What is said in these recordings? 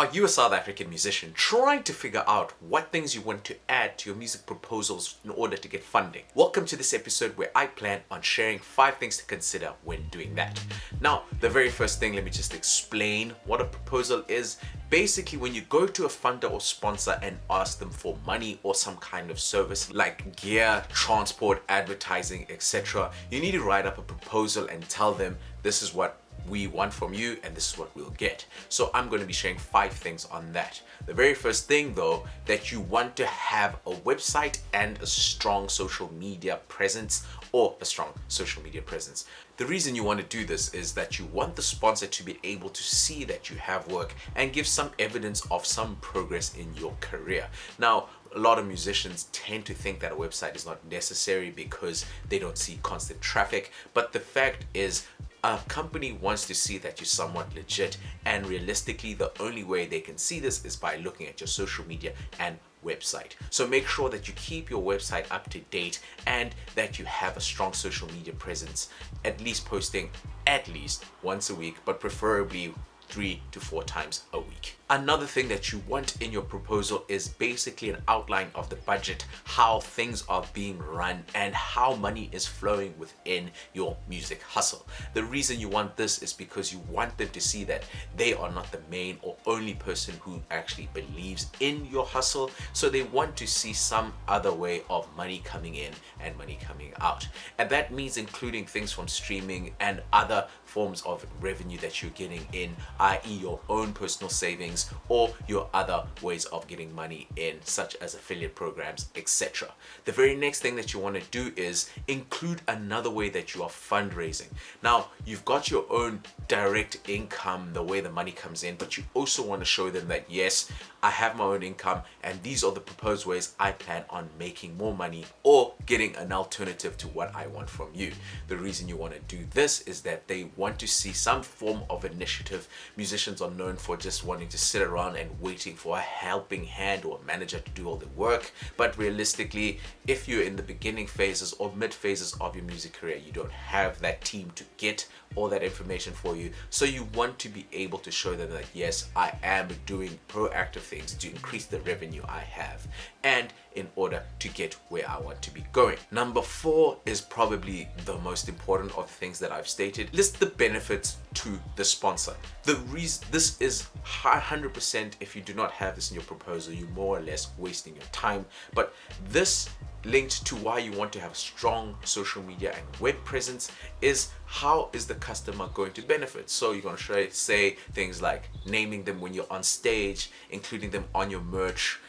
Are you a South African musician trying to figure out what things you want to add to your music proposals in order to get funding? Welcome to this episode where I plan on sharing 5 things to consider when doing that. Now, the very first thing, let me just explain what a proposal is. Basically, when you go to a funder or sponsor and ask them for money or some kind of service like gear, transport, advertising, etc., you need to write up a proposal and tell them this is what we want from you and this is what we'll get. So I'm going to be sharing 5 things on that. The very first thing though, that you want to have a website and a strong social media presence or a strong social media presence. The reason you want to do this is that you want the sponsor to be able to see that you have work and give some evidence of some progress in your career. Now, a lot of musicians tend to think that a website is not necessary because they don't see constant traffic, but the fact is a company wants to see that you're somewhat legit, and realistically the only way they can see this is by looking at your social media and website. So make sure that you keep your website up to date and that you have a strong social media presence, at least posting at least once a week, but preferably 3 to 4 times a week. Another thing that you want in your proposal is basically an outline of the budget, how things are being run and how money is flowing within your music hustle. The reason you want this is because you want them to see that they are not the main or only person who actually believes in your hustle. So they want to see some other way of money coming in and money coming out. And that means including things from streaming and other forms of revenue that you're getting in, i.e. your own personal savings or your other ways of getting money in, such as affiliate programs, etc. The very next thing that you want to do is include another way that you are fundraising. Now, you've got your own direct income, the way the money comes in, but you also want to show them that yes, I have my own income and these are the proposed ways I plan on making more money or getting an alternative to what I want from you. The reason you want to do this is that they want to see some form of initiative. Musicians are known for just wanting to sit around and waiting for a helping hand or a manager to do all the work, but realistically, if you're in the beginning phases or mid phases of your music career, you don't have that team to get all that information for you. So you want to be able to show them that yes, I am doing proactive things to increase the revenue I have and in order to get where I want to be going. Number 4 is probably the most important of the things that I've stated. List the benefits to the sponsor. The reason this is 100%, if you do not have this in your proposal, you're more or less wasting your time. But this linked to why you want to have strong social media and web presence is how is the customer going to benefit. So you're going to say things like naming them when you're on stage, including them on your merch.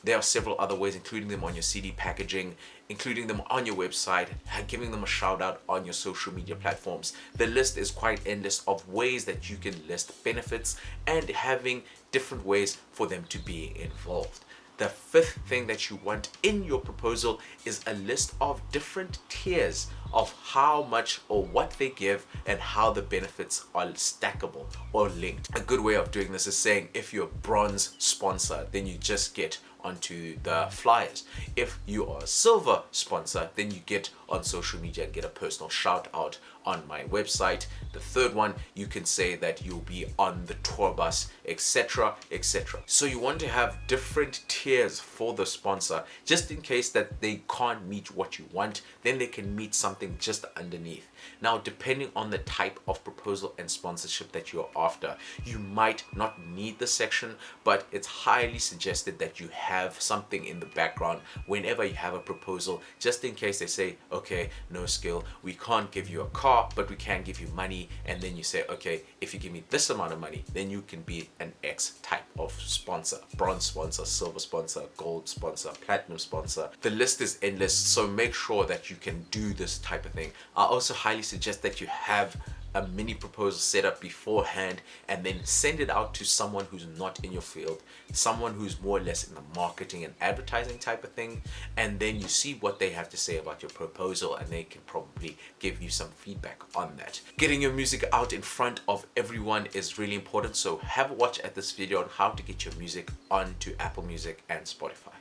There are several other ways, including them on your CD packaging, including them on your website, giving them a shout out on your social media platforms. The list is quite endless of ways that you can list benefits and having different ways for them to be involved. The 5th thing that you want in your proposal is a list of different tiers of how much or what they give and how the benefits are stackable or linked. A good way of doing this is saying if you're a bronze sponsor, then you just get onto the flyers. If you are a silver sponsor, then you get on social media and get a personal shout out on my website. The 3rd one, you can say that you'll be on the tour bus, etc, etc. So you want to have different tiers for the sponsor just in case that they can't meet what you want, then they can meet something just underneath. Now, depending on the type of proposal and sponsorship that you're after, you might not need the section, but it's highly suggested that you have something in the background whenever you have a proposal, just in case they say, okay, no skill, we can't give you a car, but we can give you money. And then you say, okay, if you give me this amount of money, then you can be an X type of sponsor: bronze sponsor, silver sponsor, gold sponsor, platinum sponsor. The list is endless, so make sure that you can do this type of thing. I also highly suggest that you have a mini proposal set up beforehand and then send it out to someone who's not in your field, someone who's more or less in the marketing and advertising type of thing, and then you see what they have to say about your proposal and they can probably give you some feedback on that. Getting your music out in front of everyone is really important, so have a watch at this video on how to get your music onto Apple Music and Spotify.